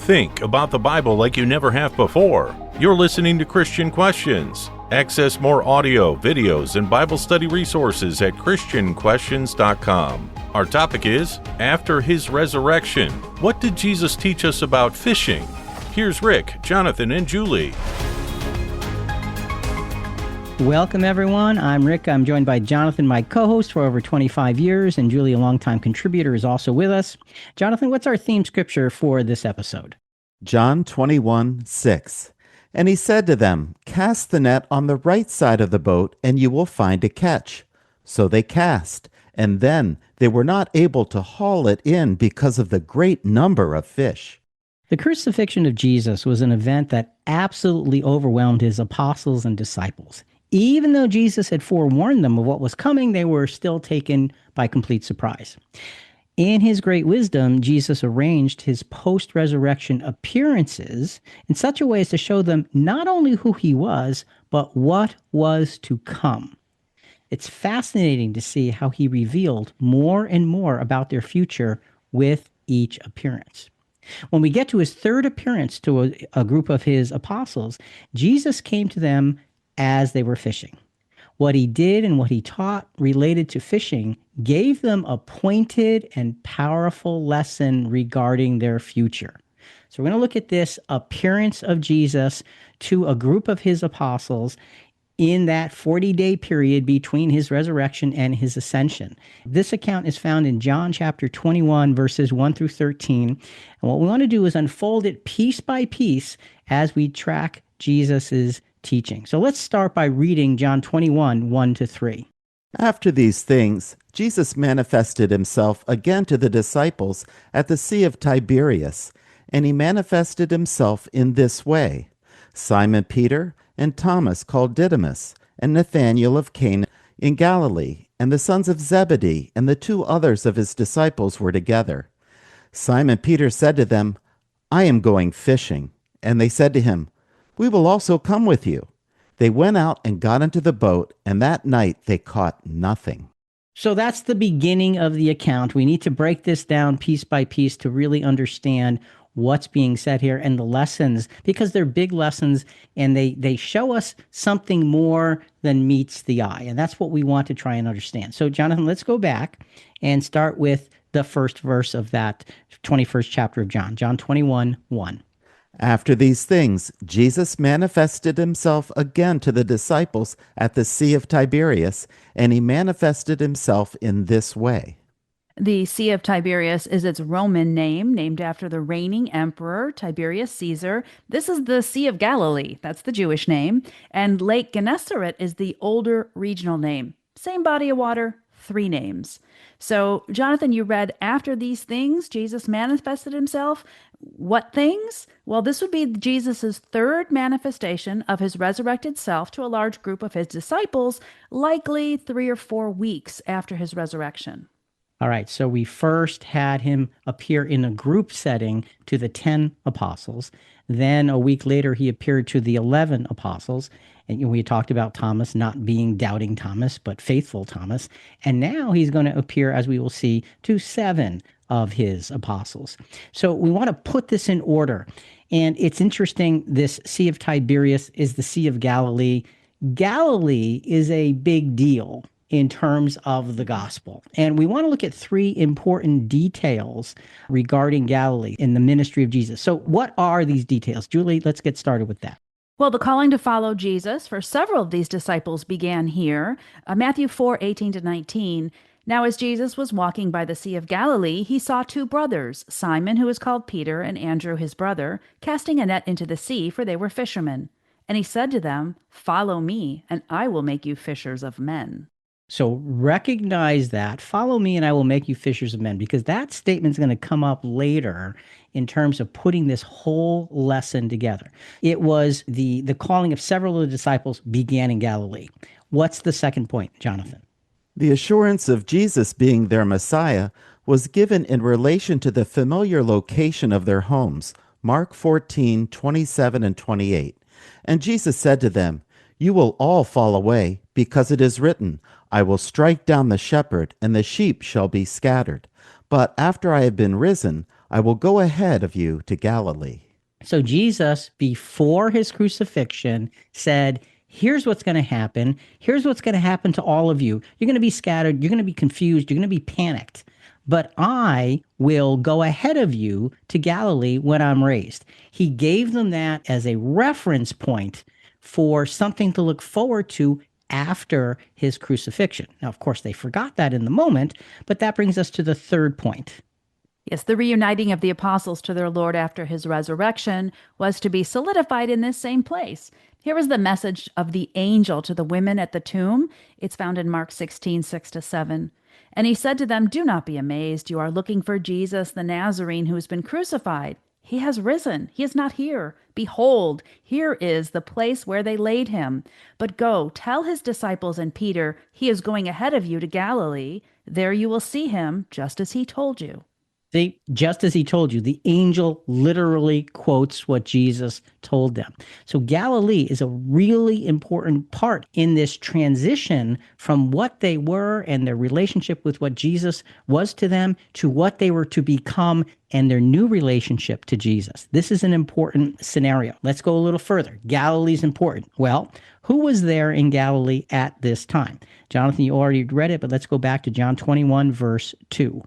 Think about the Bible like you never have before. You're listening to Christian Questions. Access more audio, videos, and Bible study resources at ChristianQuestions.com. Our topic is After His Resurrection. What did Jesus teach us about fishing? Here's Rick, Jonathan, and Julie. Welcome, everyone. I'm Rick. I'm joined by Jonathan, my co-host for over 25 years, and Julie, a longtime contributor, is also with us. Jonathan, what's our theme scripture for this episode? John 21:6. And he said to them, "Cast the net on the right side of the boat, and you will find a catch." So they cast, and then they were not able to haul it in because of the great number of fish. The crucifixion of Jesus was an event that absolutely overwhelmed his apostles and disciples. Even though Jesus had forewarned them of what was coming, they were still taken by complete surprise. In his great wisdom, Jesus arranged his post-resurrection appearances in such a way as to show them not only who he was, but what was to come. It's fascinating to see how he revealed more and more about their future with each appearance. When we get to his third appearance to a group of his apostles, Jesus came to them as they were fishing. What he did and what he taught related to fishing gave them a pointed and powerful lesson regarding their future. So we're going to look at this appearance of Jesus to a group of his apostles in that 40-day period between his resurrection and his ascension. This account is found in John chapter 21, verses 1 through 13. And what we want to do is unfold it piece by piece as we track Jesus's teaching. So let's start by reading John 21, 1 to 3. After these things, Jesus manifested himself again to the disciples at the Sea of Tiberias, and he manifested himself in this way. Simon Peter and Thomas called Didymus, and Nathanael of Cana in Galilee, and the sons of Zebedee, and the two others of his disciples were together. Simon Peter said to them, "I am going fishing." And they said to him, "We will also come with you." They went out and got into the boat, and that night they caught nothing. So that's the beginning of the account. We need to break this down piece by piece to really understand what's being said here and the lessons, because they're big lessons and they show us something more than meets the eye. And that's what we want to try and understand. So Jonathan, let's go back and start with the first verse of that 21st chapter of John, John 21, 1. After these things, Jesus manifested himself again to the disciples at the Sea of Tiberias, and he manifested himself in this way. The Sea of Tiberias is its Roman name, named after the reigning emperor, Tiberius Caesar. This is the Sea of Galilee, that's the Jewish name, and Lake Gennesaret is the older regional name. Same body of water, 3 names. So, Jonathan, you read, after these things, Jesus manifested himself. What things? Well, this would be Jesus' third manifestation of his resurrected self to a large group of his disciples, likely 3 or 4 weeks after his resurrection. All right, so we first had him appear in a group setting to the 10 apostles. Then a week later, he appeared to the 11 apostles. And we talked about Thomas not being doubting Thomas, but faithful Thomas. And now he's going to appear, as we will see, to 7 of his apostles. So we want to put this in order. And it's interesting, this Sea of Tiberias is the Sea of Galilee. Galilee is a big deal in terms of the gospel. And we want to look at 3 important details regarding Galilee in the ministry of Jesus. So what are these details? Julie, let's get started with that. Well, the calling to follow Jesus for several of these disciples began here. Matthew 4:18-19. Now, as Jesus was walking by the Sea of Galilee, he saw 2 brothers, Simon, who is called Peter, and Andrew, his brother, casting a net into the sea, for they were fishermen. And he said to them, "Follow me, and I will make you fishers of men." So recognize that. Follow me and I will make you fishers of men, because that statement is going to come up later in terms of putting this whole lesson together. It was the calling of several of the disciples began in Galilee. What's the second point, Jonathan? The assurance of Jesus being their Messiah was given in relation to the familiar location of their homes, Mark 14:27 and 28. And Jesus said to them, "You will all fall away, because it is written, I will strike down the shepherd, and the sheep shall be scattered. But after I have been risen, I will go ahead of you to Galilee. So Jesus, before his crucifixion, said, here's what's going to happen. Here's what's going to happen to all of you. You're going to be scattered. You're going to be confused. You're going to be panicked. But I will go ahead of you to Galilee when I'm raised. He gave them that as a reference point for something to look forward to after his crucifixion. Now, of course, they forgot that in the moment, but that brings us to the third point. Yes, the reuniting of the apostles to their Lord after his resurrection was to be solidified in this same place. Here is the message of the angel to the women at the tomb. It's found in Mark 16, 6-7. And he said to them, "Do not be amazed. You are looking for Jesus, the Nazarene, who has been crucified. He has risen. He is not here. Behold, here is the place where they laid him. But go, tell his disciples and Peter, he is going ahead of you to Galilee. There you will see him, just as he told you." Just as he told you, the angel literally quotes what Jesus told them. So Galilee is a really important part in this transition from what they were and their relationship with what Jesus was to them to what they were to become and their new relationship to Jesus. This is an important scenario. Let's go a little further. Galilee's important. Well, who was there in Galilee at this time? Jonathan, you already read it, but let's go back to John 21, verse 2.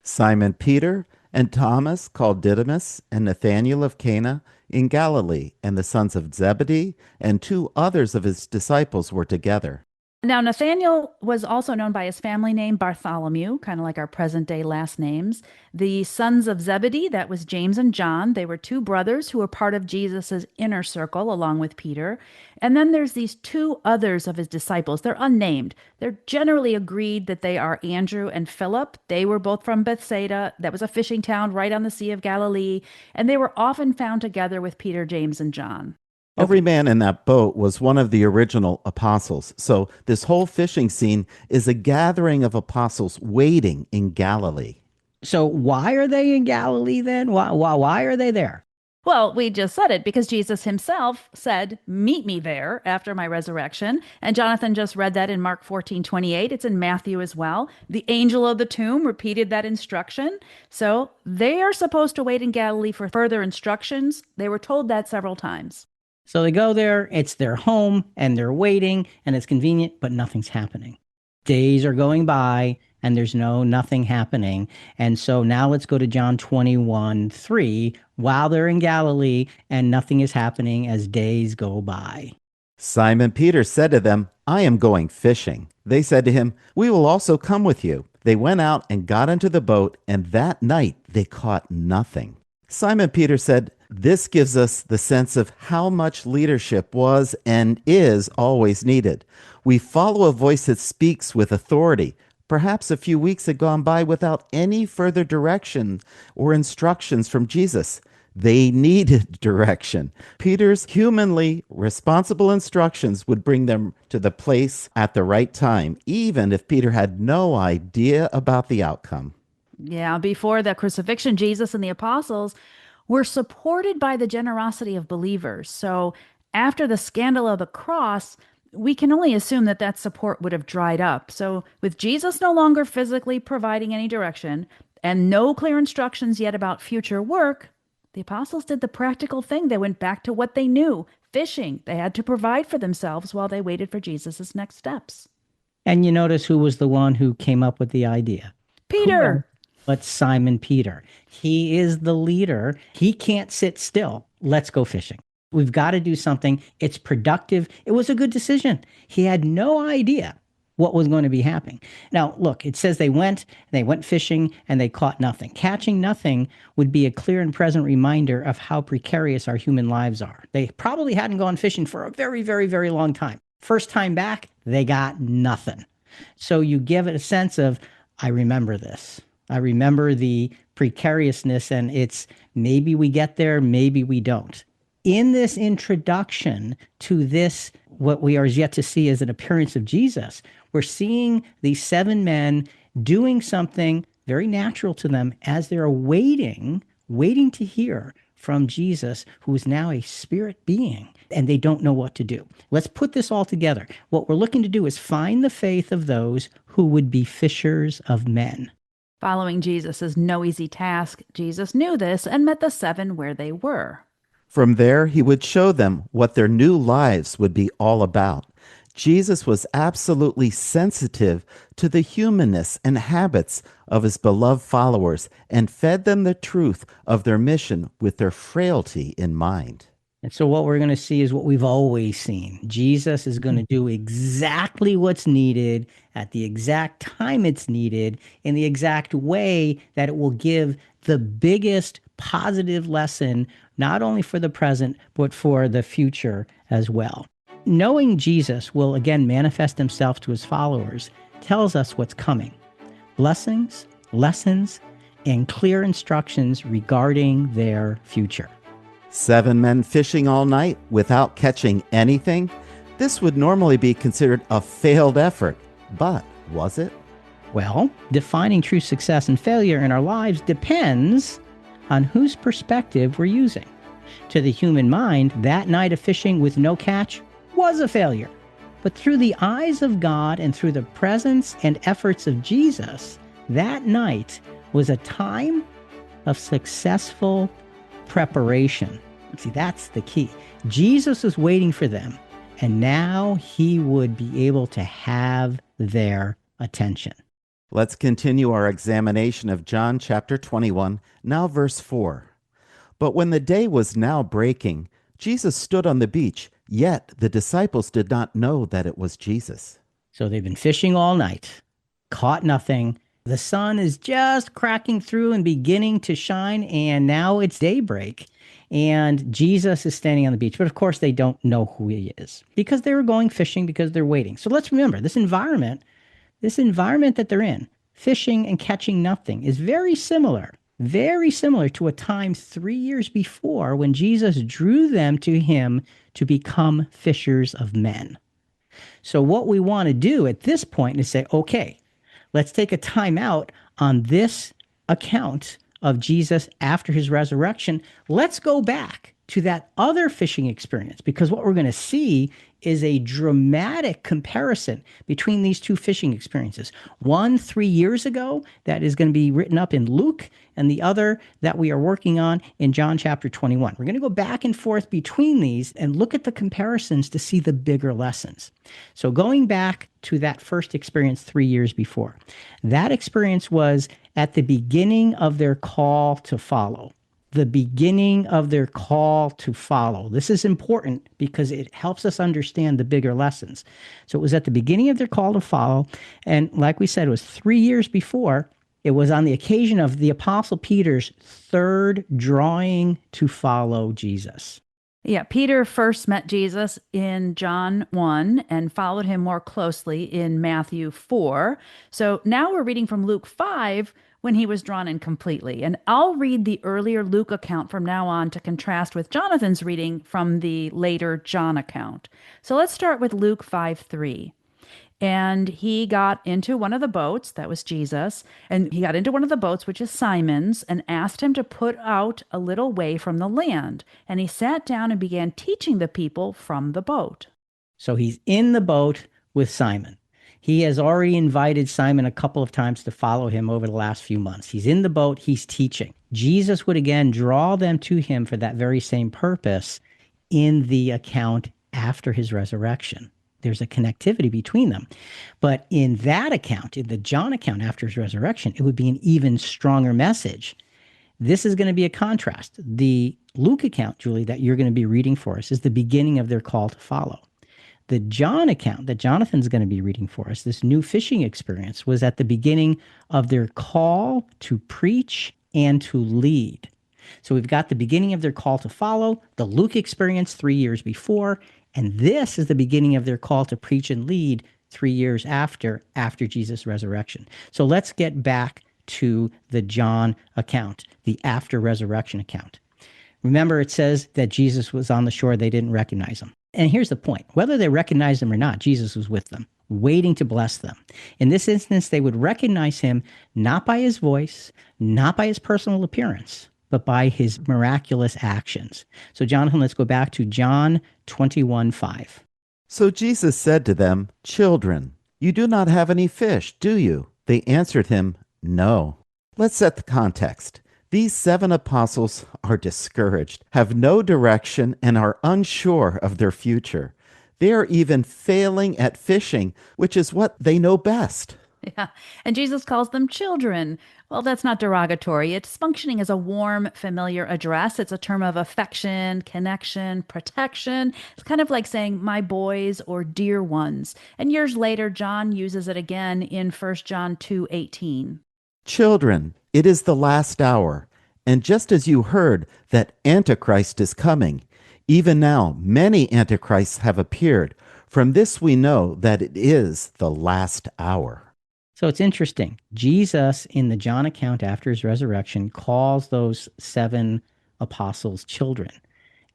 Simon Peter and Thomas called Didymus and Nathanael of Cana in Galilee, and the sons of Zebedee and 2 others of his disciples were together. Now, Nathanael was also known by his family name, Bartholomew, kind of like our present-day last names. The sons of Zebedee, that was James and John. They were 2 brothers who were part of Jesus's inner circle, along with Peter. And then there's these 2 others of his disciples. They're unnamed. They're generally agreed that they are Andrew and Philip. They were both from Bethsaida. That was a fishing town right on the Sea of Galilee. And they were often found together with Peter, James, and John. Every man in that boat was one of the original apostles. So this whole fishing scene is a gathering of apostles waiting in Galilee. So why are they in Galilee then? Why are they there? Well, we just said it because Jesus himself said, "Meet me there after my resurrection." And Jonathan just read that in Mark 14:28. It's in Matthew as well. The angel of the tomb repeated that instruction. So they are supposed to wait in Galilee for further instructions. They were told that several times. So they go there, it's their home, and they're waiting, and it's convenient, but nothing's happening. Days are going by, and there's nothing happening. And so now let's go to John 21:3, while they're in Galilee, and nothing is happening as days go by. Simon Peter said to them, "I am going fishing." They said to him, "We will also come with you." They went out and got into the boat, and that night they caught nothing. Simon Peter said, "This gives us the sense of how much leadership was and is always needed. We follow a voice that speaks with authority. Perhaps a few weeks had gone by without any further direction or instructions from Jesus. They needed direction. Peter's humanly responsible instructions would bring them to the place at the right time, even if Peter had no idea about the outcome." Yeah, before the crucifixion, Jesus and the apostles were supported by the generosity of believers. So after the scandal of the cross, we can only assume that that support would have dried up. So with Jesus no longer physically providing any direction and no clear instructions yet about future work, the apostles did the practical thing. They went back to what they knew, fishing. They had to provide for themselves while they waited for Jesus's next steps. And you notice who was the one who came up with the idea? Peter. But Simon Peter. He is the leader. He can't sit still. Let's go fishing. We've got to do something. It's productive. It was a good decision. He had no idea what was going to be happening. Now, look, it says they went fishing and they caught nothing. Catching nothing would be a clear and present reminder of how precarious our human lives are. They probably hadn't gone fishing for a very, very, very long time. First time back, they got nothing. So you give it a sense of, I remember this. I remember the precariousness, and it's maybe we get there, maybe we don't. In this introduction to this, what we are yet to see as an appearance of Jesus, we're seeing these 7 men doing something very natural to them as they're waiting to hear from Jesus, who is now a spirit being, and they don't know what to do. Let's put this all together. What we're looking to do is find the faith of those who would be fishers of men. Following Jesus is no easy task. Jesus knew this and met the 7 where they were. From there, he would show them what their new lives would be all about. Jesus was absolutely sensitive to the humanness and habits of his beloved followers and fed them the truth of their mission with their frailty in mind. And so what we're going to see is what we've always seen. Jesus is going to do exactly what's needed at the exact time it's needed in the exact way that it will give the biggest positive lesson, not only for the present, but for the future as well. Knowing Jesus will again manifest himself to his followers tells us what's coming. Blessings, lessons, and clear instructions regarding their future. 7 men fishing all night without catching anything? This would normally be considered a failed effort, but was it? Well, defining true success and failure in our lives depends on whose perspective we're using. To the human mind, that night of fishing with no catch was a failure. But through the eyes of God and through the presence and efforts of Jesus, that night was a time of successful preparation. See, that's the key. Jesus was waiting for them, and now he would be able to have their attention. Let's continue our examination of John chapter 21, now verse 4. But when the day was now breaking, Jesus stood on the beach, yet the disciples did not know that it was Jesus. So they've been fishing all night, caught nothing. The sun is just cracking through and beginning to shine, and now it's daybreak. And Jesus is standing on the beach. But of course, they don't know who he is because they were going fishing because they're waiting. So let's remember this environment that they're in, fishing and catching nothing, is very similar to a time 3 years before when Jesus drew them to him to become fishers of men. So what we want to do at this point is say, okay, let's take a time out on this account of Jesus after his resurrection. Let's go back to that other fishing experience, because what we're going to see is a dramatic comparison between these two fishing experiences. One 3 years ago that is going to be written up in Luke, and the other that we are working on in John chapter 21. We're going to go back and forth between these and look at the comparisons to see the bigger lessons. So going back to that first experience 3 years before, that experience was at the beginning of their call to follow. The beginning of their call to follow. This is important because it helps us understand the bigger lessons. So it was at the beginning of their call to follow. And like we said, it was 3 years before. It was on the occasion of the Apostle Peter's third drawing to follow Jesus. Yeah, Peter first met Jesus in John 1 and followed him more closely in Matthew 4. So now we're reading from Luke 5 when he was drawn in completely. And I'll read the earlier Luke account from now on to contrast with Jonathan's reading from the later John account. So let's start with Luke 5:3. And he got into one of the boats, that was Jesus, and he got into one of the boats, which is Simon's, and asked him to put out a little way from the land. And he sat down and began teaching the people from the boat. So he's in the boat with Simon. He has already invited Simon a couple of times to follow him over the last few months. He's in the boat, he's teaching. Jesus would again draw them to him for that very same purpose in the account after his resurrection. There's a connectivity between them. But in that account, in the John account after his resurrection, it would be an even stronger message. This is going to be a contrast. The Luke account, Julie, that you're going to be reading for us is the beginning of their call to follow. The John account that Jonathan's going to be reading for us, this new fishing experience, was at the beginning of their call to preach and to lead. So we've got the beginning of their call to follow, the Luke experience 3 years before, and this is the beginning of their call to preach and lead 3 years after Jesus' resurrection. So let's get back to the John account, the after resurrection account. Remember, it says that Jesus was on the shore. They didn't recognize him. And here's the point. Whether they recognized him or not, Jesus was with them, waiting to bless them. In this instance, they would recognize him not by his voice, not by his personal appearance, but by his miraculous actions. So Jonathan, let's go back to John 21:5. So Jesus said to them, "Children, you do not have any fish, do you?" They answered him, "No." Let's set the context. These 7 apostles are discouraged, have no direction, and are unsure of their future. They are even failing at fishing, which is what they know best. Yeah. And Jesus calls them children. Well, that's not derogatory. It's functioning as a warm, familiar address. It's a term of affection, connection, protection. It's kind of like saying my boys or dear ones. And years later, John uses it again in 1 John 2:18. Children, it is the last hour, and just as you heard that Antichrist is coming, even now many Antichrists have appeared. From this we know that it is the last hour. So it's interesting. Jesus, in the John account after his resurrection, calls those 7 apostles children.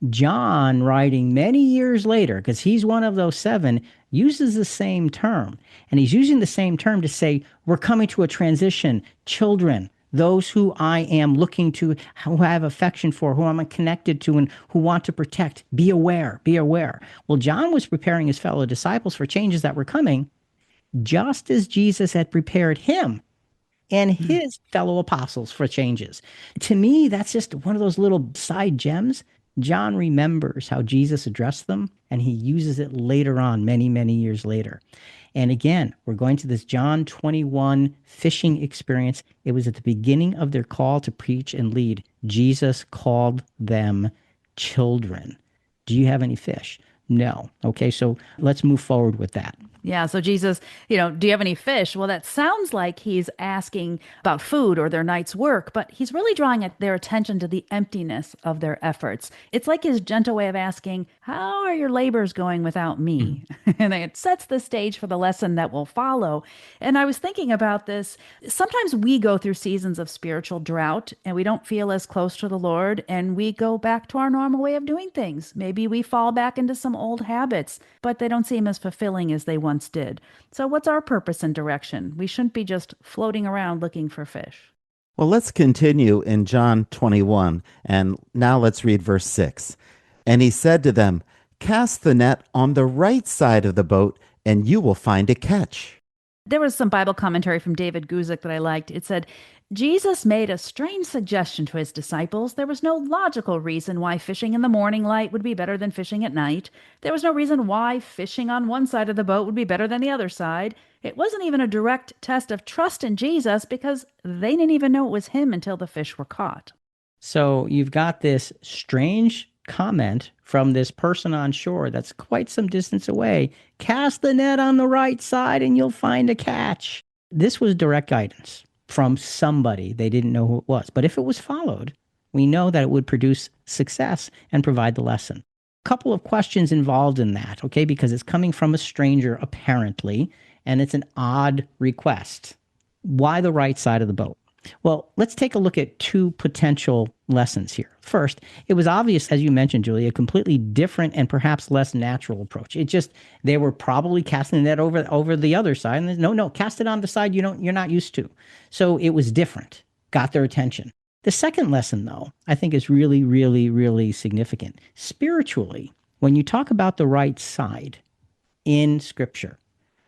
John, writing many years later, because he's one of those 7, uses the same term. And he's using the same term to say, we're coming to a transition. Children, those who I am looking to, who I have affection for, who I'm connected to, and who want to protect. Be aware, be aware. Well, John was preparing his fellow disciples for changes that were coming, just as Jesus had prepared him and his fellow apostles for changes. To me, that's just one of those little side gems. John remembers how Jesus addressed them, and he uses it later on, many, many years later. And again, we're going to this John 21 fishing experience. It was at the beginning of their call to preach and lead. Jesus called them children. Do you have any fish? No. Okay, so let's move forward with that. Yeah, so Jesus, do you have any fish? Well, that sounds like he's asking about food or their night's work, but he's really drawing their attention to the emptiness of their efforts. It's like his gentle way of asking, how are your labors going without me? And it sets the stage for the lesson that will follow. And I was thinking about this. Sometimes we go through seasons of spiritual drought and we don't feel as close to the Lord, and we go back to our normal way of doing things. Maybe we fall back into some old habits, but they don't seem as fulfilling as they once did. So what's our purpose and direction? We shouldn't be just floating around looking for fish. Well, let's continue in John 21, and now let's read verse 6. And he said to them, cast the net on the right side of the boat, and you will find a catch. There was some Bible commentary from David Guzik that I liked. It said, Jesus made a strange suggestion to his disciples. There was no logical reason why fishing in the morning light would be better than fishing at night. There was no reason why fishing on one side of the boat would be better than the other side. It wasn't even a direct test of trust in Jesus because they didn't even know it was him until the fish were caught. So you've got this strange comment from this person on shore that's quite some distance away. Cast the net on the right side and you'll find a catch. This was direct guidance from somebody. They didn't know who it was. But if it was followed, we know that it would produce success and provide the lesson. A couple of questions involved in that, okay, because it's coming from a stranger, apparently, and it's an odd request. Why the right side of the boat? Well, let's take a look at 2 potential lessons here. First, it was obvious, as you mentioned, Julie, a completely different and perhaps less natural approach. They were probably casting the net over the other side. And no, cast it on the side you're not used to. So it was different, got their attention. The second lesson, though, I think is really, really, really significant. Spiritually, when you talk about the right side in Scripture,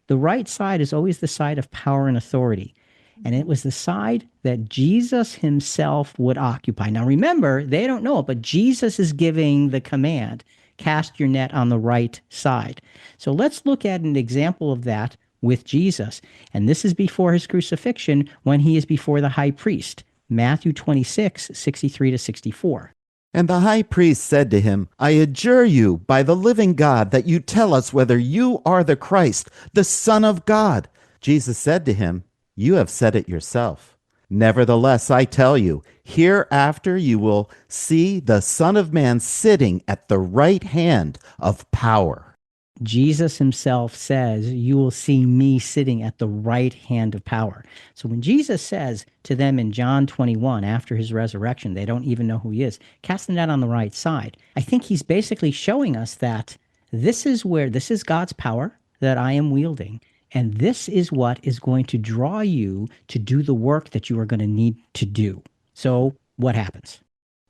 the right side is always the side of power and authority. And it was the side that Jesus himself would occupy. Now, remember, they don't know it, but Jesus is giving the command, cast your net on the right side. So let's look at an example of that with Jesus. And this is before his crucifixion when he is before the high priest. Matthew 26, 63 to 64. And the high priest said to him, I adjure you by the living God that you tell us whether you are the Christ, the Son of God. Jesus said to him, you have said it yourself. Nevertheless, I tell you, hereafter you will see the Son of Man sitting at the right hand of power. Jesus himself says, you will see me sitting at the right hand of power. So when Jesus says to them in John 21, after his resurrection, they don't even know who he is, cast the net on the right side. I think he's basically showing us that this is God's power that I am wielding. And this is what is going to draw you to do the work that you are going to need to do. So what happens?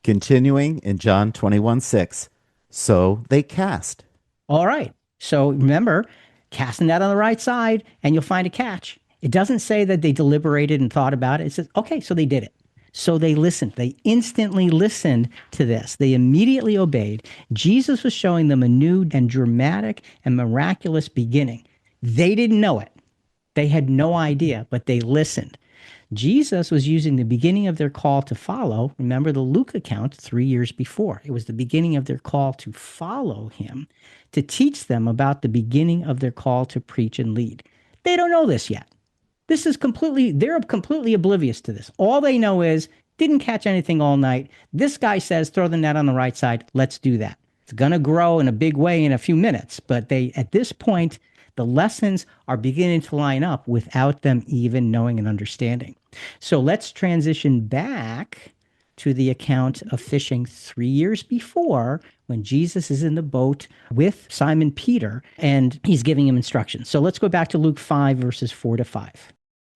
Continuing in John 21:6. So they cast. All right. So remember, cast the net on the right side and you'll find a catch. It doesn't say that they deliberated and thought about it. It says, okay, so they did it. So they listened. They instantly listened to this. They immediately obeyed. Jesus was showing them a new and dramatic and miraculous beginning. They didn't know it. They had no idea, but they listened. Jesus was using the beginning of their call to follow. Remember the Luke account 3 years before. It was the beginning of their call to follow him, to teach them about the beginning of their call to preach and lead. They don't know this yet. They're completely oblivious to this. All they know is, didn't catch anything all night. This guy says, throw the net on the right side. Let's do that. It's going to grow in a big way in a few minutes. But at this point, the lessons are beginning to line up without them even knowing and understanding. So let's transition back to the account of fishing 3 years before, when Jesus is in the boat with Simon Peter and he's giving him instructions. So let's go back to Luke 5, verses 4-5.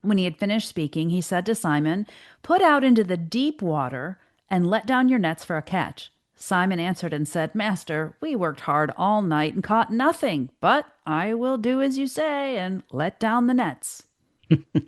When he had finished speaking, he said to Simon, "Put out into the deep water and let down your nets for a catch." Simon answered and said, "Master, we worked hard all night and caught nothing, but I will do as you say and let down the nets."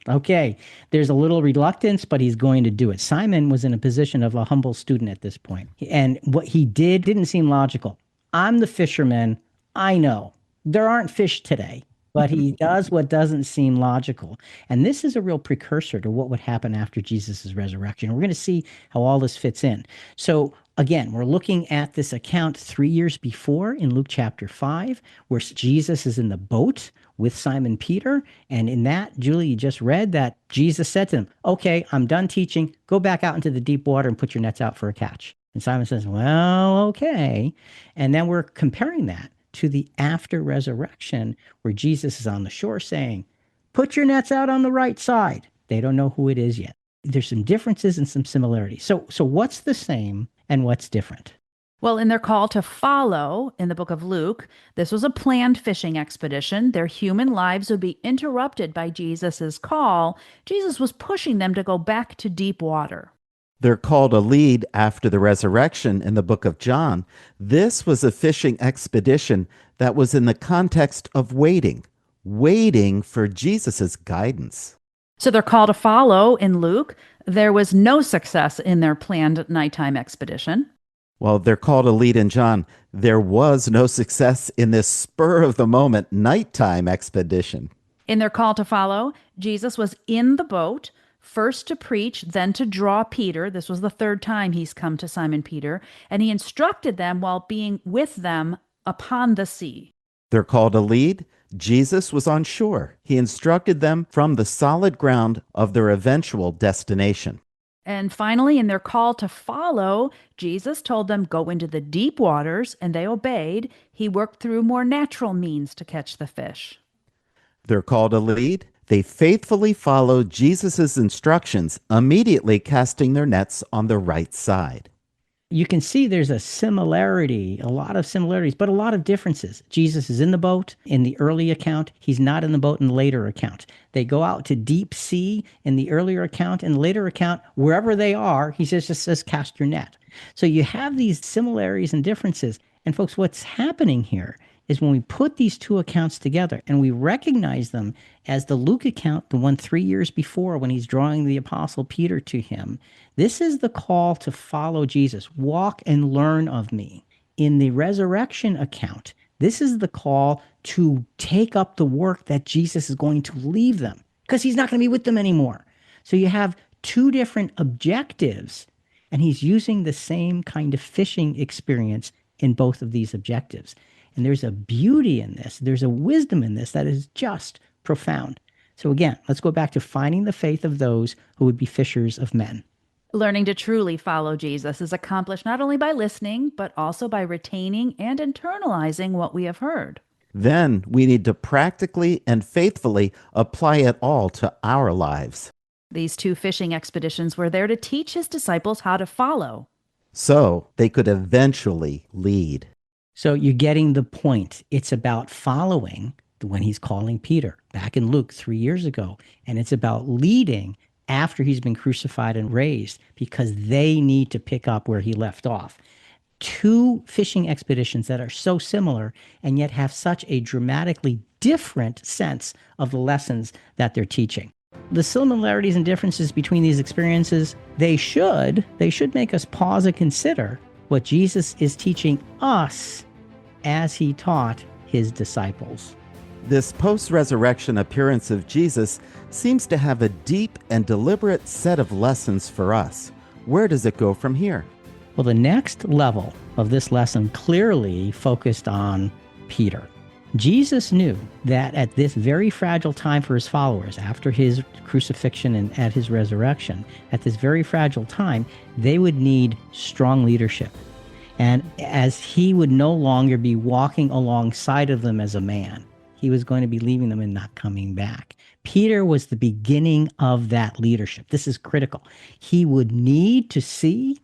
Okay, there's a little reluctance, but he's going to do it. Simon was in a position of a humble student at this point, and what he did didn't seem logical. I'm the fisherman. I know there aren't fish today, but he does what doesn't seem logical. And this is a real precursor to what would happen after Jesus' resurrection. We're going to see how all this fits in. So again, we're looking at this account 3 years before in Luke chapter 5, where Jesus is in the boat with Simon Peter. And in that, Julie, you just read that Jesus said to him, "Okay, I'm done teaching. Go back out into the deep water and put your nets out for a catch." And Simon says, "Well, okay." And then we're comparing that to the after resurrection, where Jesus is on the shore saying, "Put your nets out on the right side." They don't know who it is yet. There's some differences and some similarities. So what's the same and what's different? Well, in their call to follow in the book of Luke, this was a planned fishing expedition. Their human lives would be interrupted by Jesus's call. Jesus was pushing them to go back to deep water. They're called a lead after the resurrection in the book of John. This was a fishing expedition that was in the context of waiting for Jesus's guidance. So their call to follow in Luke, there was no success in their planned nighttime expedition. Well, they're called a lead in John. There was no success in this spur-of-the-moment nighttime expedition. In their call to follow, Jesus was in the boat, first to preach, then to draw Peter. This was the third time he's come to Simon Peter, and he instructed them while being with them upon the sea. They're called a lead. Jesus was on shore. He instructed them from the solid ground of their eventual destination. And finally, in their call to follow, Jesus told them, go into the deep waters, and they obeyed. He worked through more natural means to catch the fish. They're called a lead. They faithfully followed Jesus' instructions, immediately casting their nets on the right side. You can see there's a similarity, a lot of similarities, but a lot of differences. Jesus is in the boat in the early account. He's not in the boat in the later account. They go out to deep sea in the earlier account. In the later account, wherever they are, he just says, cast your net. So you have these similarities and differences. And folks, what's happening here is when we put these two accounts together and we recognize them as the Luke account, the one 3 years before when he's drawing the apostle Peter to him, this is the call to follow Jesus, walk and learn of me. In the resurrection account, this is the call to take up the work that Jesus is going to leave them because he's not going to be with them anymore. So you have two different objectives, and he's using the same kind of fishing experience in both of these objectives. And there's a beauty in this. There's a wisdom in this that is just profound. So again, let's go back to finding the faith of those who would be fishers of men. Learning to truly follow Jesus is accomplished not only by listening, but also by retaining and internalizing what we have heard. Then we need to practically and faithfully apply it all to our lives. These two fishing expeditions were there to teach his disciples how to follow, so they could eventually lead. So you're getting the point. It's about following when he's calling Peter back in Luke 3 years ago. And it's about leading after he's been crucified and raised because they need to pick up where he left off. Two fishing expeditions that are so similar and yet have such a dramatically different sense of the lessons that they're teaching. The similarities and differences between these experiences, they should make us pause and consider what Jesus is teaching us as he taught his disciples. This post-resurrection appearance of Jesus seems to have a deep and deliberate set of lessons for us. Where does it go from here? Well, the next level of this lesson clearly focused on Peter. Jesus knew that at this very fragile time for his followers, after his crucifixion and at his resurrection, at this very fragile time, they would need strong leadership. And as he would no longer be walking alongside of them as a man, he was going to be leaving them and not coming back. Peter was the beginning of that leadership. This is critical. He would need to see,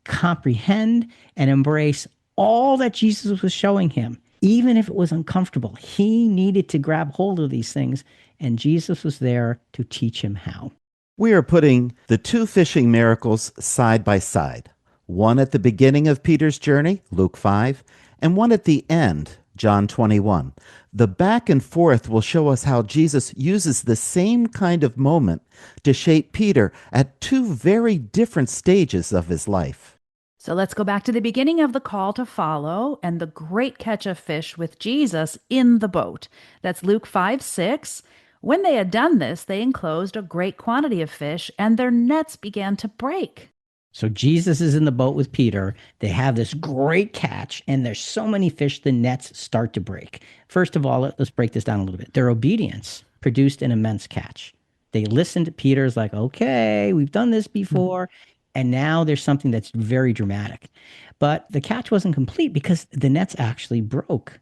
comprehend, and embrace all that Jesus was showing him, even if it was uncomfortable. He needed to grab hold of these things, and Jesus was there to teach him how. We are putting the two fishing miracles side by side. One at the beginning of Peter's journey, Luke 5, and one at the end, John 21. The back and forth will show us how Jesus uses the same kind of moment to shape Peter at two very different stages of his life. So let's go back to the beginning of the call to follow and the great catch of fish with Jesus in the boat. That's Luke 5:6. When they had done this, they enclosed a great quantity of fish, and their nets began to break. So Jesus is in the boat with Peter. They have this great catch, and there's so many fish, the nets start to break. First of all, let's break this down a little bit. Their obedience produced an immense catch. They listened to Peter's like, okay, we've done this before. And now there's something that's very dramatic. But the catch wasn't complete because the nets actually broke.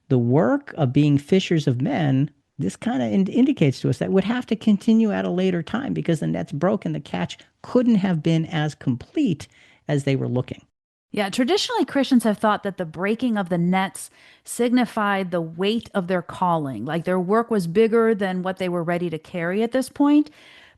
The work of being fishers of men, this kind of indicates to us that would have to continue at a later time because the nets broke and the catch couldn't have been as complete as they were looking. Yeah, traditionally Christians have thought that the breaking of the nets signified the weight of their calling, like their work was bigger than what they were ready to carry at this point.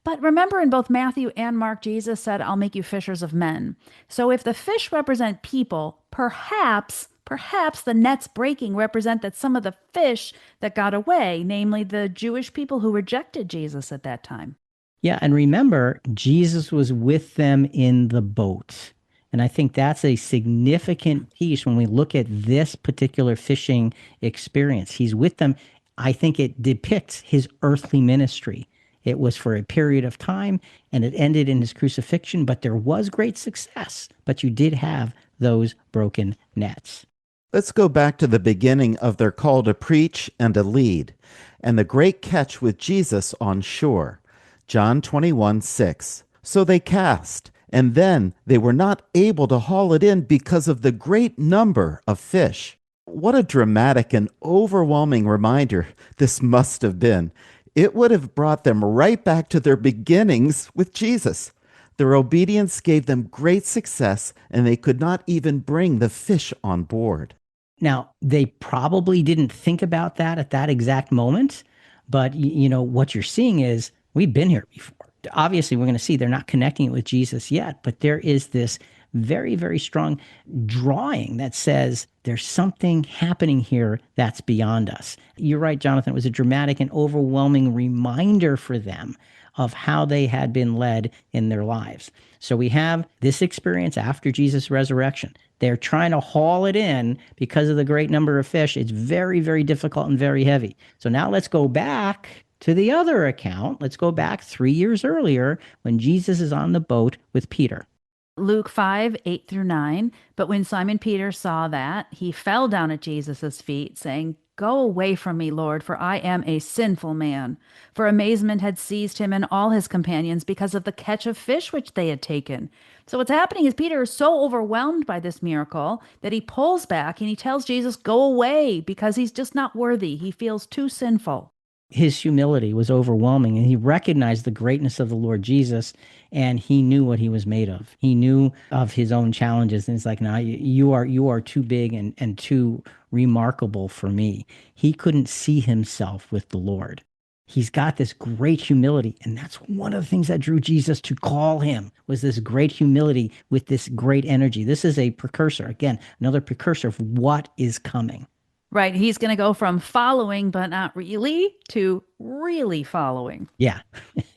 But remember, in both Matthew and Mark, Jesus said, I'll make you fishers of men. So if the fish represent people, perhaps the nets breaking represent that some of the fish that got away, namely the Jewish people who rejected Jesus at that time. Yeah, and remember, Jesus was with them in the boat. And I think that's a significant piece when we look at this particular fishing experience. He's with them. I think it depicts his earthly ministry. It was for a period of time, and it ended in his crucifixion, but there was great success. But you did have those broken nets. Let's go back to the beginning of their call to preach and to lead, and the great catch with Jesus on shore. John 21:6. So they cast, and then they were not able to haul it in because of the great number of fish. What a dramatic and overwhelming reminder this must have been. It would have brought them right back to their beginnings with Jesus. Their obedience gave them great success, and they could not even bring the fish on board. Now, they probably didn't think about that at that exact moment, but what you're seeing is we've been here before. Obviously, we're going to see they're not connecting it with Jesus yet, but there is this very, very strong drawing that says there's something happening here that's beyond us. You're right, Jonathan. It was a dramatic and overwhelming reminder for them of how they had been led in their lives. So we have this experience after Jesus' resurrection. They're trying to haul it in because of the great number of fish. It's very, very difficult and very heavy. So now let's go back to the other account. Let's go back 3 years earlier when Jesus is on the boat with Peter. Luke 5:8-9. But when Simon Peter saw that, he fell down at Jesus' feet, saying, Go away from me, Lord, for I am a sinful man. For amazement had seized him and all his companions because of the catch of fish which they had taken. So what's happening is Peter is so overwhelmed by this miracle that he pulls back and he tells Jesus, Go away, because he's just not worthy. He feels too sinful. His humility was overwhelming, and he recognized the greatness of the Lord Jesus, and he knew what he was made of. He knew of his own challenges, and it's like, no, you are too big and too remarkable for me. He couldn't see himself with the Lord. He's got this great humility, and that's one of the things that drew Jesus to call him, was this great humility with this great energy. This is a precursor, again, another precursor of what is coming. Right. He's going to go from following, but not really, to really following. Yeah,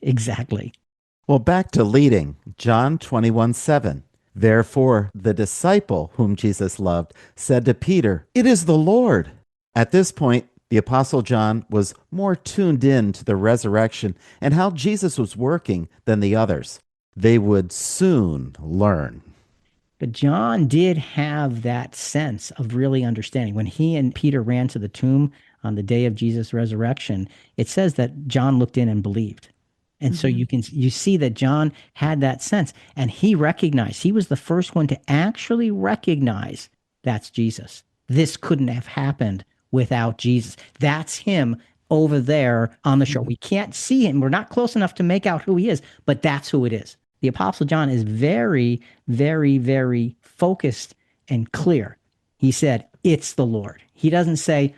exactly. Well, back to leading, John 21:7. Therefore, the disciple whom Jesus loved said to Peter, "It is the Lord." At this point, the Apostle John was more tuned in to the resurrection and how Jesus was working than the others. They would soon learn. But John did have that sense of really understanding. When he and Peter ran to the tomb on the day of Jesus' resurrection, it says that John looked in and believed. And so you see that John had that sense, and he recognized, he was the first one to actually recognize that's Jesus. This couldn't have happened without Jesus. That's him over there on the shore. We can't see him. We're not close enough to make out who he is, but that's who it is. The Apostle John is very, very, very focused and clear. He said, it's the Lord. He doesn't say,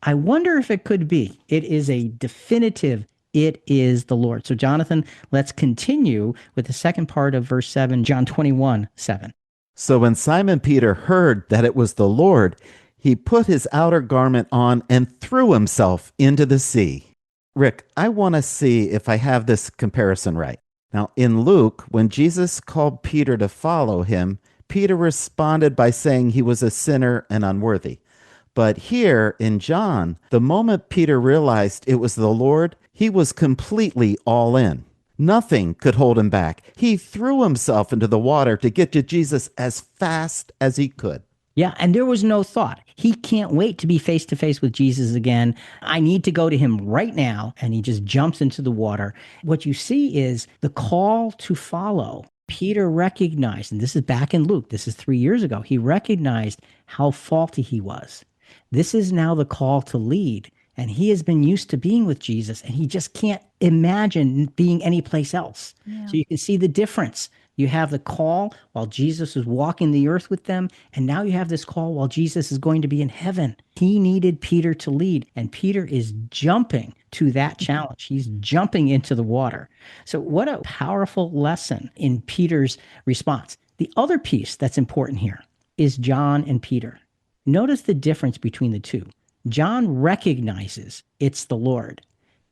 I wonder if it could be. It is a definitive, it is the Lord. So Jonathan, let's continue with the second part of verse 7, John 21:7. So when Simon Peter heard that it was the Lord, he put his outer garment on and threw himself into the sea. Rick, I want to see if I have this comparison right. Now, in Luke, when Jesus called Peter to follow him, Peter responded by saying he was a sinner and unworthy. But here in John, the moment Peter realized it was the Lord, he was completely all in. Nothing could hold him back. He threw himself into the water to get to Jesus as fast as he could. Yeah, and there was no thought. He can't wait to be face to face with Jesus again. I need to go to him right now. And he just jumps into the water. What you see is the call to follow. Peter recognized, and this is back in Luke, this is 3 years ago, he recognized how faulty he was. This is now the call to lead. And he has been used to being with Jesus, and he just can't imagine being anyplace else. Yeah. So you can see the difference. You have the call while Jesus is walking the earth with them, and now you have this call while Jesus is going to be in heaven. He needed Peter to lead, and Peter is jumping to that challenge. He's jumping into the water. So what a powerful lesson in Peter's response. The other piece that's important here is John and Peter. Notice the difference between the two. John recognizes it's the Lord.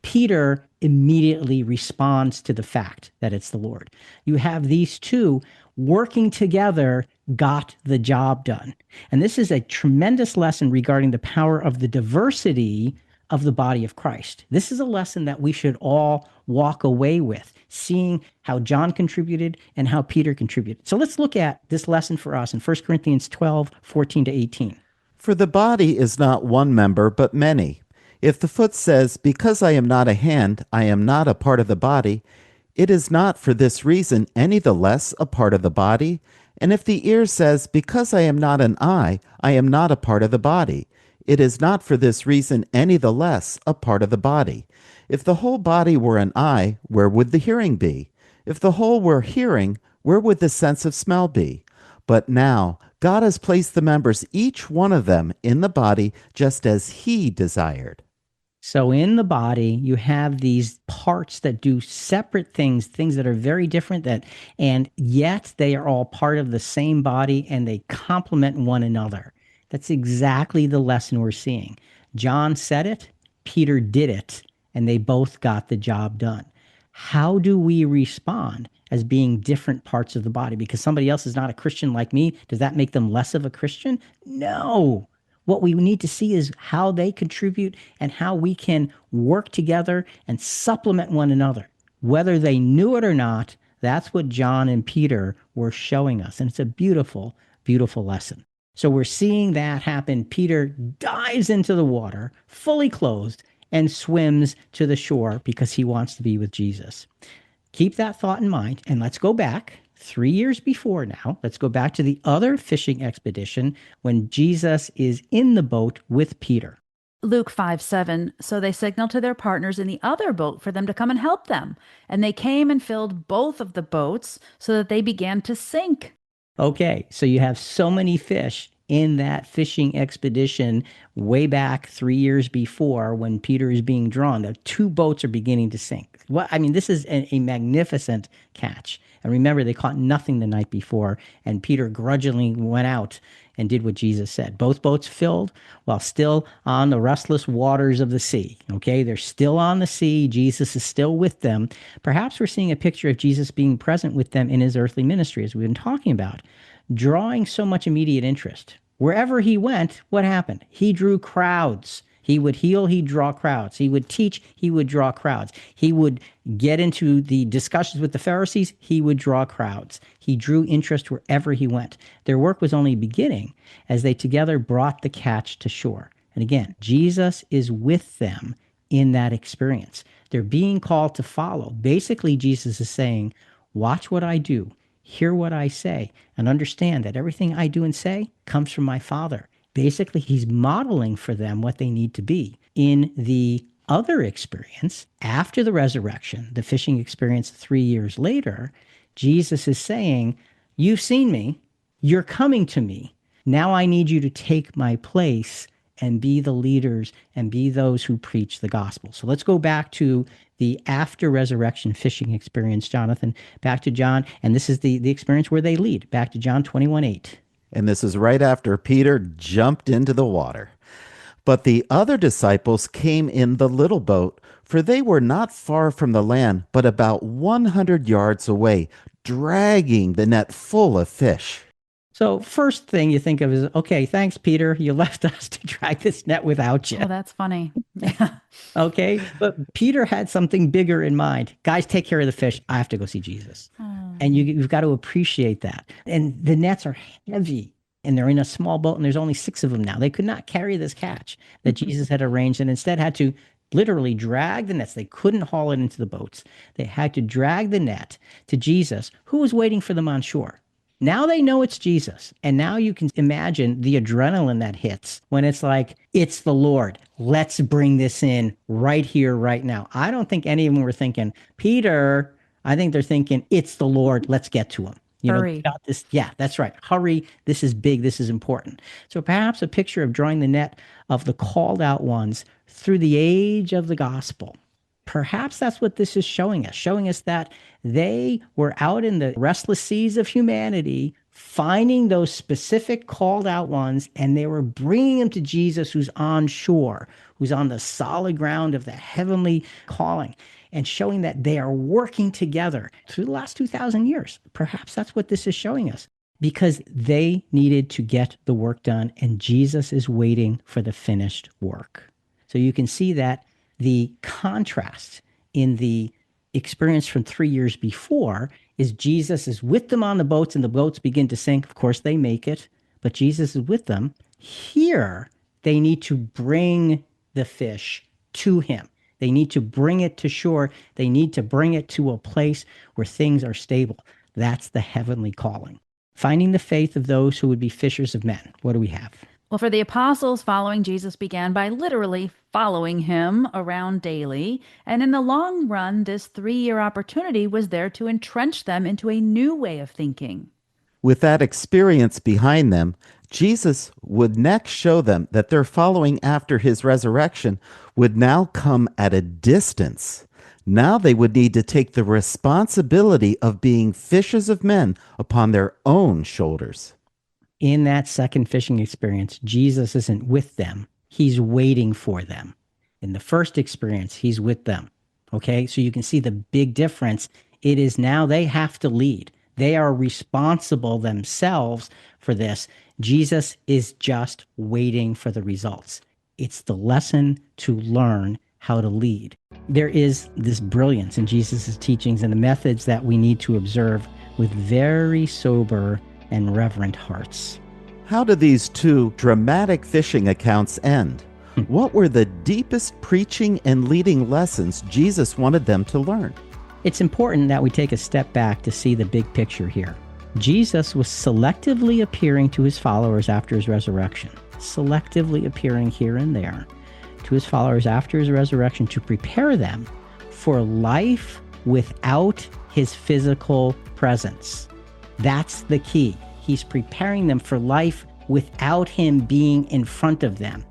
Peter immediately responds to the fact that it's the Lord. You have these two working together, got the job done. And this is a tremendous lesson regarding the power of the diversity of the body of Christ. This is a lesson that we should all walk away with, seeing how John contributed and how Peter contributed. So let's look at this lesson for us in 1 Corinthians 12:14-18. For the body is not one member, but many. If the foot says, "Because I am not a hand, I am not a part of the body," it is not for this reason any the less a part of the body. And if the ear says, "Because I am not an eye, I am not a part of the body," it is not for this reason any the less a part of the body. If the whole body were an eye, where would the hearing be? If the whole were hearing, where would the sense of smell be? But now God has placed the members, each one of them, in the body just as he desired. So in the body, you have these parts that do separate things that are very different, and yet they are all part of the same body and they complement one another. That's exactly the lesson we're seeing. John said it, Peter did it, and they both got the job done. How do we respond as being different parts of the body? Because somebody else is not a Christian like me, does that make them less of a Christian? No. What we need to see is how they contribute and how we can work together and supplement one another. Whether they knew it or not, that's what John and Peter were showing us. And it's a beautiful, beautiful lesson. So we're seeing that happen. Peter dives into the water, fully clothed, and swims to the shore because he wants to be with Jesus. Keep that thought in mind, and let's go back 3 years before now. Let's go back to the other fishing expedition when Jesus is in the boat with Peter. Luke 5:7. So they signaled to their partners in the other boat for them to come and help them. And they came and filled both of the boats so that they began to sink. Okay, so you have so many fish in that fishing expedition way back 3 years before when Peter is being drawn. The two boats are beginning to sink. This is a magnificent catch. And remember, they caught nothing the night before, and Peter grudgingly went out and did what Jesus said. Both boats filled while still on the restless waters of the sea. Okay, they're still on the sea. Jesus is still with them. Perhaps we're seeing a picture of Jesus being present with them in his earthly ministry, as we've been talking about, drawing so much immediate interest. Wherever he went, what happened? He drew crowds. He would heal, he'd draw crowds. He would teach, he would draw crowds. He would get into the discussions with the Pharisees, he would draw crowds. He drew interest wherever he went. Their work was only beginning as they together brought the catch to shore. And again, Jesus is with them in that experience. They're being called to follow. Basically, Jesus is saying, watch what I do, hear what I say, and understand that everything I do and say comes from my Father. Basically, he's modeling for them what they need to be. In the other experience, after the resurrection, the fishing experience 3 years later, Jesus is saying, you've seen me, you're coming to me. Now I need you to take my place and be the leaders and be those who preach the gospel. So let's go back to the after resurrection fishing experience, Jonathan, back to John. And this is the experience where they lead, back to John 21:8. And this is right after Peter jumped into the water. But the other disciples came in the little boat, for they were not far from the land, but about 100 yards away, dragging the net full of fish. So first thing you think of is, okay, thanks, Peter. You left us to drag this net without you. Oh, that's funny. Yeah. Okay. But Peter had something bigger in mind. Guys, take care of the fish. I have to go see Jesus. And you've got to appreciate that. And the nets are heavy and they're in a small boat and there's only 6 of them now. They could not carry this catch that Jesus had arranged and instead had to literally drag the nets. They couldn't haul it into the boats. They had to drag the net to Jesus, who was waiting for them on shore. Now they know it's Jesus. And now you can imagine the adrenaline that hits when it's like, it's the Lord. Let's bring this in right here, right now. I don't think any of them were thinking, Peter. I think they're thinking, it's the Lord. Let's get to him. Hurry. Got this. Yeah, that's right. Hurry. This is big. This is important. So perhaps a picture of drawing the net of the called out ones through the age of the gospel. Perhaps that's what this is showing us that they were out in the restless seas of humanity, finding those specific called out ones, and they were bringing them to Jesus, who's on shore, who's on the solid ground of the heavenly calling, and showing that they are working together through the last 2,000 years. Perhaps that's what this is showing us, because they needed to get the work done, and Jesus is waiting for the finished work. So you can see that the contrast in the experience from 3 years before is Jesus is with them on the boats and the boats begin to sink. Of course, they make it, but Jesus is with them. Here, they need to bring the fish to him. They need to bring it to shore. They need to bring it to a place where things are stable. That's the heavenly calling. Finding the faith of those who would be fishers of men. What do we have? Well, for the apostles, following Jesus began by literally following him around daily. And in the long run, this 3-year opportunity was there to entrench them into a new way of thinking. With that experience behind them, Jesus would next show them that their following after his resurrection would now come at a distance. Now they would need to take the responsibility of being fishers of men upon their own shoulders. In that second fishing experience, Jesus isn't with them. He's waiting for them. In the first experience, he's with them. Okay, so you can see the big difference. It is now they have to lead. They are responsible themselves for this. Jesus is just waiting for the results. It's the lesson to learn how to lead. There is this brilliance in Jesus' teachings and the methods that we need to observe with very sober and reverent hearts. How do these two dramatic fishing accounts end? What were the deepest preaching and leading lessons Jesus wanted them to learn? It's important that we take a step back to see the big picture here. Jesus was selectively appearing to his followers after his resurrection, selectively appearing here and there to his followers after his resurrection to prepare them for life without his physical presence. That's the key. He's preparing them for life without him being in front of them.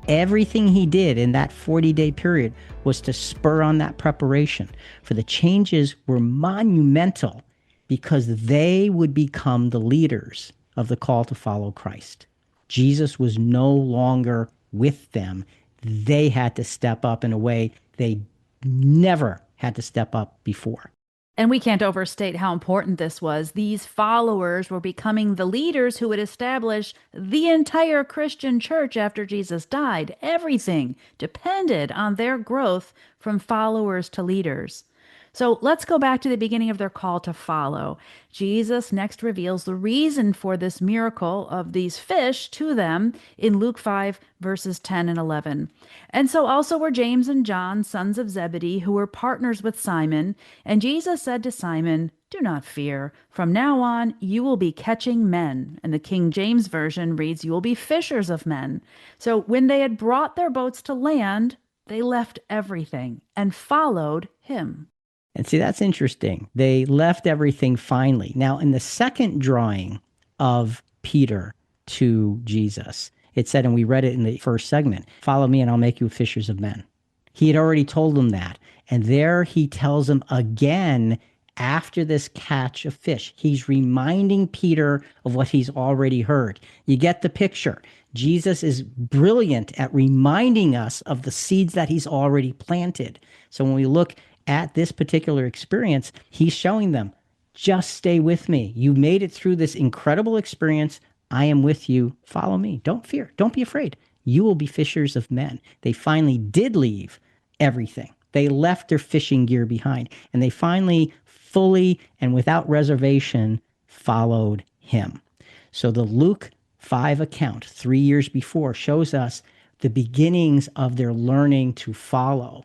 Everything he did in that 40-day period was to spur on that preparation, for the changes were monumental because they would become the leaders of the call to follow Christ. Jesus was no longer with them. They had to step up in a way they never had to step up before. And we can't overstate how important this was. These followers were becoming the leaders who would establish the entire Christian church after Jesus died. Everything depended on their growth from followers to leaders. So let's go back to the beginning of their call to follow. Jesus next reveals the reason for this miracle of these fish to them in Luke 5, verses 10 and 11. And so also were James and John, sons of Zebedee, who were partners with Simon. And Jesus said to Simon, "Do not fear. From now on, you will be catching men." And the King James Version reads, "You will be fishers of men." So when they had brought their boats to land, they left everything and followed him. And see, that's interesting. They left everything finally. Now, in the second drawing of Peter to Jesus, it said, and we read it in the first segment, "Follow me and I'll make you fishers of men." He had already told them that. And there he tells them again after this catch of fish. He's reminding Peter of what he's already heard. You get the picture. Jesus is brilliant at reminding us of the seeds that he's already planted. So when we look at this particular experience, he's showing them, just stay with me. You made it through this incredible experience. I am with you. Follow me. Don't fear. Don't be afraid. You will be fishers of men. They finally did leave everything. They left their fishing gear behind, and they finally fully and without reservation followed him. So the Luke 5 account, 3 years before, shows us the beginnings of their learning to follow,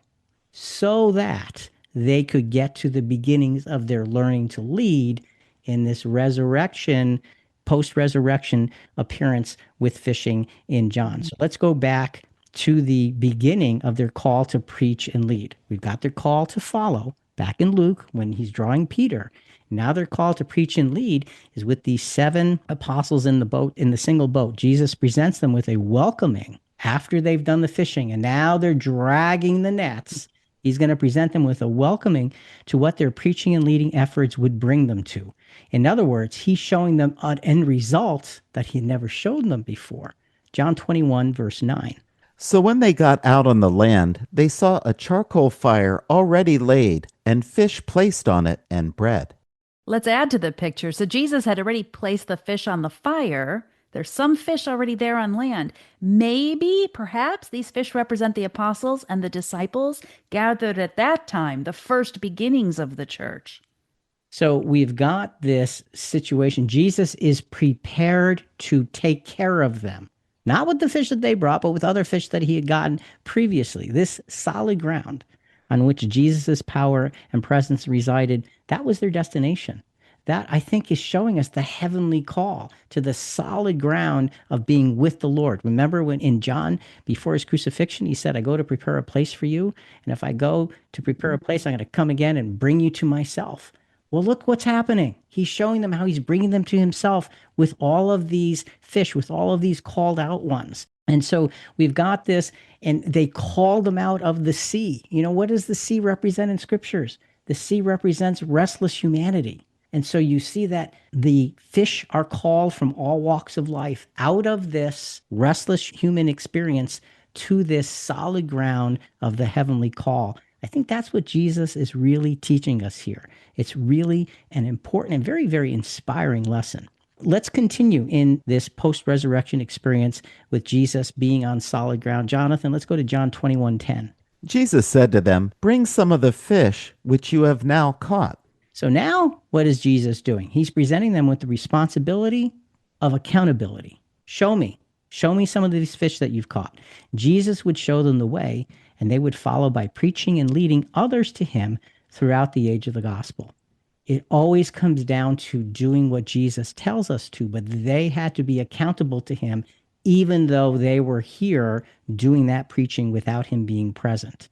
so that they could get to the beginnings of their learning to lead in this resurrection, post-resurrection appearance with fishing in John. So let's go back to the beginning of their call to preach and lead. We've got their call to follow back in Luke when he's drawing Peter. Now their call to preach and lead is with these 7 apostles in the boat, in the single boat. Jesus presents them with a welcoming after they've done the fishing, and now they're dragging the nets. He's going to present them with a welcoming to what their preaching and leading efforts would bring them to. In other words, he's showing them an end result that he never showed them before. John 21, verse 9. So when they got out on the land, they saw a charcoal fire already laid, and fish placed on it, and bread. Let's add to the picture. So Jesus had already placed the fish on the fire. There's some fish already there on land. Maybe, perhaps, these fish represent the apostles and the disciples gathered at that time, the first beginnings of the church. So we've got this situation. Jesus is prepared to take care of them, not with the fish that they brought, but with other fish that he had gotten previously. This solid ground on which Jesus' power and presence resided, that was their destination. That, I think, is showing us the heavenly call to the solid ground of being with the Lord. Remember when in John, before his crucifixion, he said, "I go to prepare a place for you. And if I go to prepare a place, I'm going to come again and bring you to myself." Well, look what's happening. He's showing them how he's bringing them to himself with all of these fish, with all of these called out ones. And so we've got this, and they called them out of the sea. You know, what does the sea represent in scriptures? The sea represents restless humanity. And so you see that the fish are called from all walks of life out of this restless human experience to this solid ground of the heavenly call. I think that's what Jesus is really teaching us here. It's really an important and very, very inspiring lesson. Let's continue in this post-resurrection experience with Jesus being on solid ground. Jonathan, let's go to John 21:10. Jesus said to them, "Bring some of the fish which you have now caught." So now what is Jesus doing? He's presenting them with the responsibility of accountability. Show me some of these fish that you've caught. Jesus would show them the way, and they would follow by preaching and leading others to him throughout the age of the gospel. It always comes down to doing what Jesus tells us to, but they had to be accountable to him, even though they were here doing that preaching without him being present.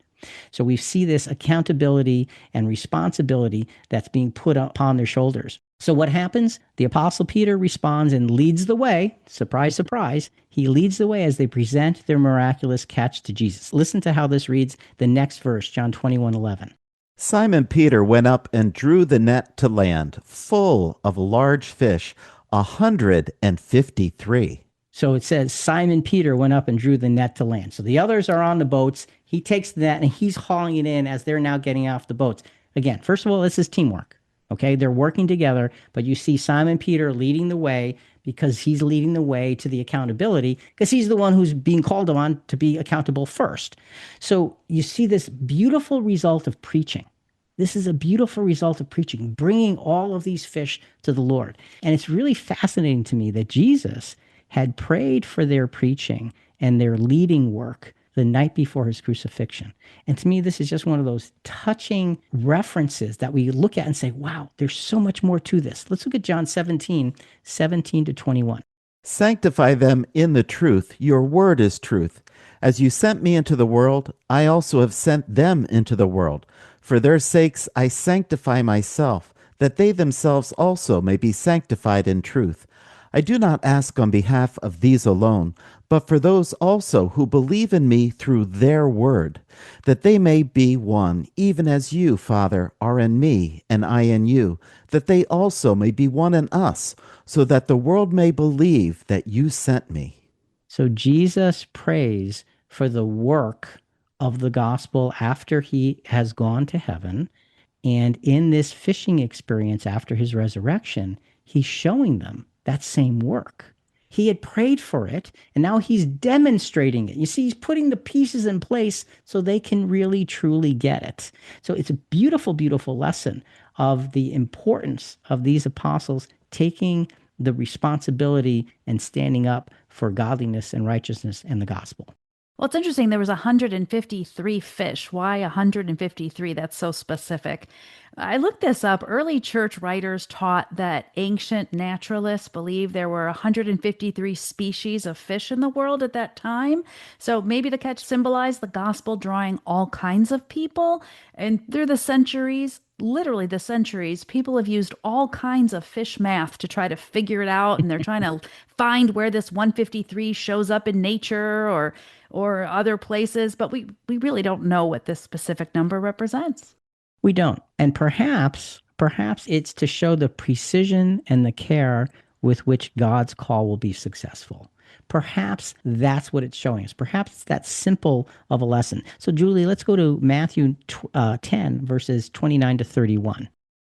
So we see this accountability and responsibility that's being put upon their shoulders. So what happens? The Apostle Peter responds and leads the way. Surprise, surprise. He leads the way as they present their miraculous catch to Jesus. Listen to how this reads, the next verse, John 21:11. Simon Peter went up and drew the net to land, full of large fish, 153. So it says Simon Peter went up and drew the net to land. So the others are on the boats. He takes the net and he's hauling it in as they're now getting off the boats. Again, first of all, this is teamwork. Okay, they're working together, but you see Simon Peter leading the way because he's leading the way to the accountability because he's the one who's being called on to be accountable first. So you see this beautiful result of preaching. This is a beautiful result of preaching, bringing all of these fish to the Lord. And it's really fascinating to me that Jesus had prayed for their preaching and their leading work the night before his crucifixion. And to me, this is just one of those touching references that we look at and say, wow, there's so much more to this. Let's look at John 17 to 21. Sanctify them in the truth. Your word is truth. As you sent me into the world, I also have sent them into the world. For their sakes I sanctify myself, that they themselves also may be sanctified in truth. I do not ask on behalf of these alone, but for those also who believe in me through their word, that they may be one, even as you, Father, are in me, and I in you, that they also may be one in us, so that the world may believe that you sent me. So Jesus prays for the work of the gospel after he has gone to heaven. And in this fishing experience after his resurrection, he's showing them that same work. He had prayed for it, and now he's demonstrating it. You see, he's putting the pieces in place so they can really, truly get it. So it's a beautiful, beautiful lesson of the importance of these apostles taking the responsibility and standing up for godliness and righteousness and the gospel. Well, it's interesting. There was 153 fish. Why 153? That's so specific. I looked this up. Early church writers taught that ancient naturalists believed there were 153 species of fish in the world at that time. So maybe the catch symbolized the gospel drawing all kinds of people. And through the centuries, literally the centuries, people have used all kinds of fish math to try to figure it out. And they're trying to find where this 153 shows up in nature or other places. But we really don't know what this specific number represents. We don't. And perhaps it's to show the precision and the care with which God's call will be successful. Perhaps that's what it's showing us. Perhaps it's that simple of a lesson. So, Julie, let's go to Matthew 10, verses 29 to 31.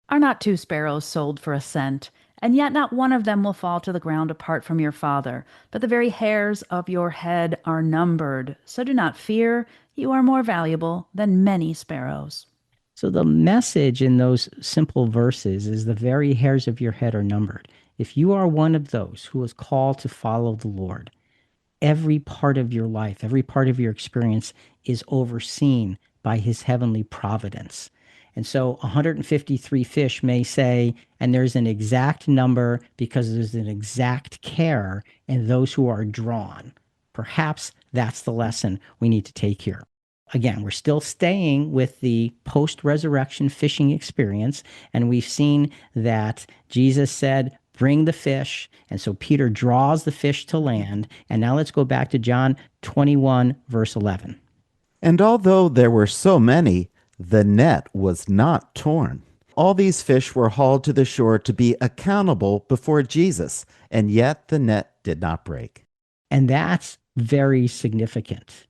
Are not two sparrows sold for a cent? And yet not one of them will fall to the ground apart from your Father. But the very hairs of your head are numbered. So do not fear. You are more valuable than many sparrows. So the message in those simple verses is the very hairs of your head are numbered. If you are one of those who is called to follow the Lord, every part of your life, every part of your experience is overseen by his heavenly providence. And so 153 fish may say, and there's an exact number because there's an exact care in those who are drawn. Perhaps that's the lesson we need to take here. Again, we're still staying with the post-resurrection fishing experience, and we've seen that Jesus said, bring the fish, and so Peter draws the fish to land. And now let's go back to John 21, verse 11. And although there were so many, the net was not torn. All these fish were hauled to the shore to be accountable before Jesus, and yet the net did not break. And that's very significant.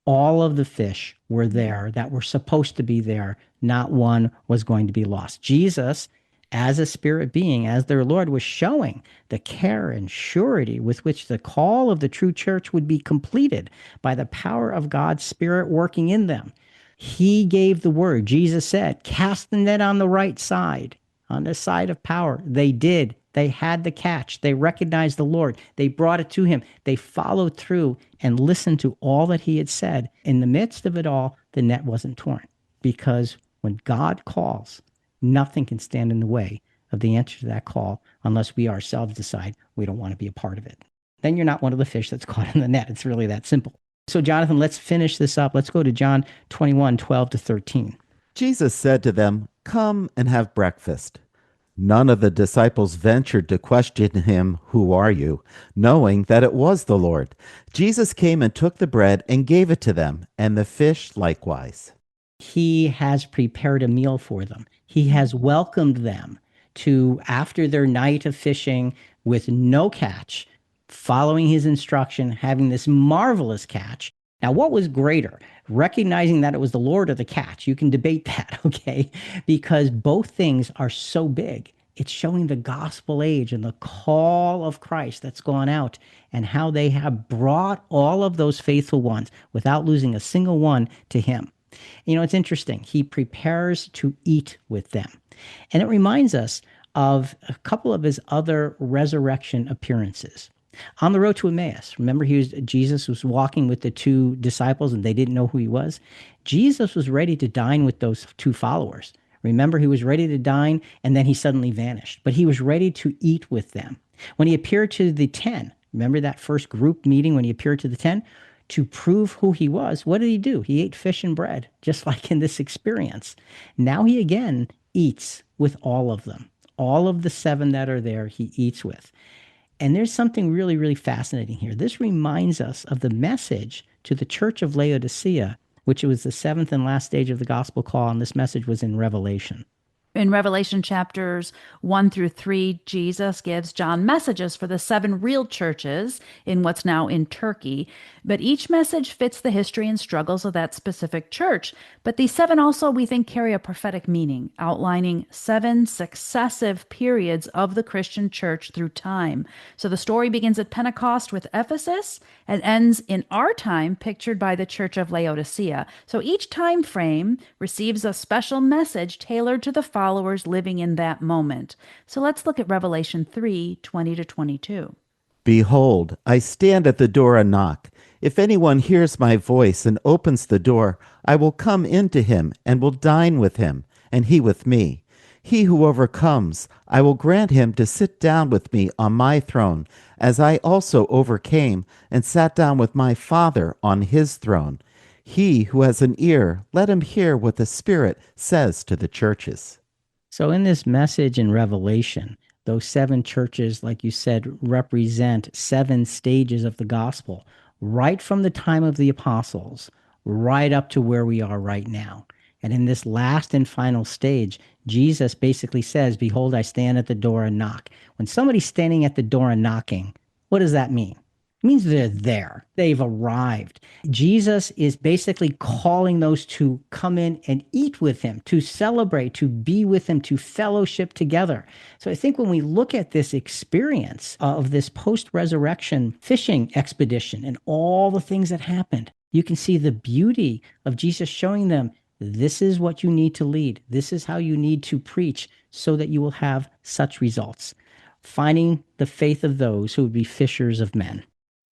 All of the fish were there that were supposed to be there. Not one was going to be lost. Jesus, as a spirit being, as their Lord, was showing the care and surety with which the call of the true church would be completed by the power of God's Spirit working in them. He gave the word. Jesus said, cast the net on the right side, on the side of power. They did. They had the catch. They recognized the Lord. They brought it to him. They followed through and listened to all that he had said. In the midst of it all, the net wasn't torn, because when God calls, nothing can stand in the way of the answer to that call unless we ourselves decide we don't want to be a part of it. Then you're not one of the fish that's caught in the net. It's really that simple. So, Jonathan, let's finish this up. Let's go to John 21, 12 to 13. Jesus said to them, "Come and have breakfast." None of the disciples ventured to question him, "Who are you?" knowing that it was the Lord. Jesus came and took the bread and gave it to them, and the fish likewise. He has prepared a meal for them. He has welcomed them to, after their night of fishing with no catch, following his instruction, having this marvelous catch. Now, what was greater? Recognizing that it was the Lord or the catch? You can debate that, okay? Because both things are so big. It's showing the gospel age and the call of Christ that's gone out and how they have brought all of those faithful ones without losing a single one to him. You know, it's interesting. He prepares to eat with them. And it reminds us of a couple of his other resurrection appearances. On the road to Emmaus, remember Jesus was walking with the two disciples and they didn't know who he was? Jesus was ready to dine with those two followers. Remember, he was ready to dine and then he suddenly vanished, but he was ready to eat with them. When he appeared to the 10, remember that first group meeting when he appeared to the 10? To prove who he was, what did he do? He ate fish and bread, just like in this experience. Now he again eats with all of them. All of the 7 that are there, he eats with. And there's something really, really fascinating here. This reminds us of the message to the church of Laodicea, which was the 7th and last stage of the gospel call, and this message was in Revelation. In Revelation chapters 1 through 3, Jesus gives John messages for the 7 real churches in what's now in Turkey. But each message fits the history and struggles of that specific church. But these 7 also, we think, carry a prophetic meaning, outlining 7 successive periods of the Christian church through time. So the story begins at Pentecost with Ephesus and ends in our time, pictured by the church of Laodicea. So each time frame receives a special message tailored to the followers living in that moment. So let's look at Revelation 3:20-22. Behold, I stand at the door and knock. If anyone hears my voice and opens the door, I will come into him and will dine with him, and he with me. He who overcomes, I will grant him to sit down with me on my throne, as I also overcame and sat down with my Father on his throne. He who has an ear, let him hear what the Spirit says to the churches. So in this message in Revelation, those 7 churches, like you said, represent 7 stages of the gospel, right from the time of the apostles, right up to where we are right now. And in this last and final stage, Jesus basically says, behold, I stand at the door and knock. When somebody's standing at the door and knocking, what does that mean? It means they're there. They've arrived. Jesus is basically calling those to come in and eat with him, to celebrate, to be with him, to fellowship together. So I think when we look at this experience of this post-resurrection fishing expedition and all the things that happened, you can see the beauty of Jesus showing them, this is what you need to lead. This is how you need to preach so that you will have such results. Finding the faith of those who would be fishers of men.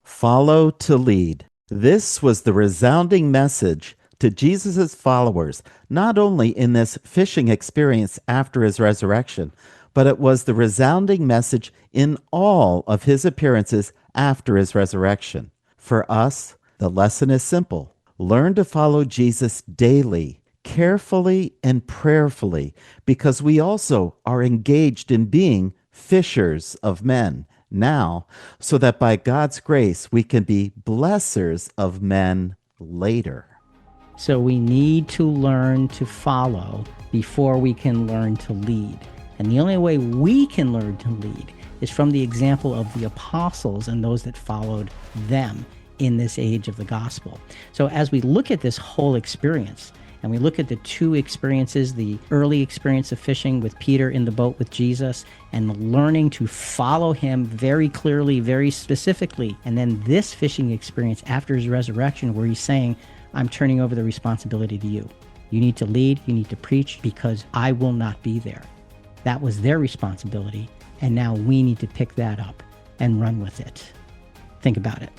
Follow to lead. This was the resounding message to Jesus' followers, not only in this fishing experience after his resurrection, but it was the resounding message in all of his appearances after his resurrection. For us, the lesson is simple. Learn to follow Jesus daily, carefully and prayerfully, because we also are engaged in being fishers of men now, so that by God's grace we can be blessers of men later. So we need to learn to follow before we can learn to lead. And the only way we can learn to lead is from the example of the apostles and those that followed them in this age of the gospel. So as we look at this whole experience, and we look at the 2 experiences, the early experience of fishing with Peter in the boat with Jesus, and learning to follow him very clearly, very specifically, and then this fishing experience after his resurrection where he's saying, I'm turning over the responsibility to you. You need to lead, you need to preach, because I will not be there. That was their responsibility, and now we need to pick that up and run with it. Think about it.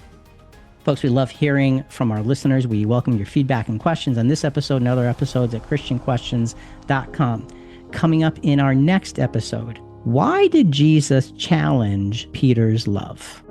Folks, we love hearing from our listeners. We welcome your feedback and questions on this episode and other episodes at ChristianQuestions.com. Coming up in our next episode, why did Jesus challenge Peter's love?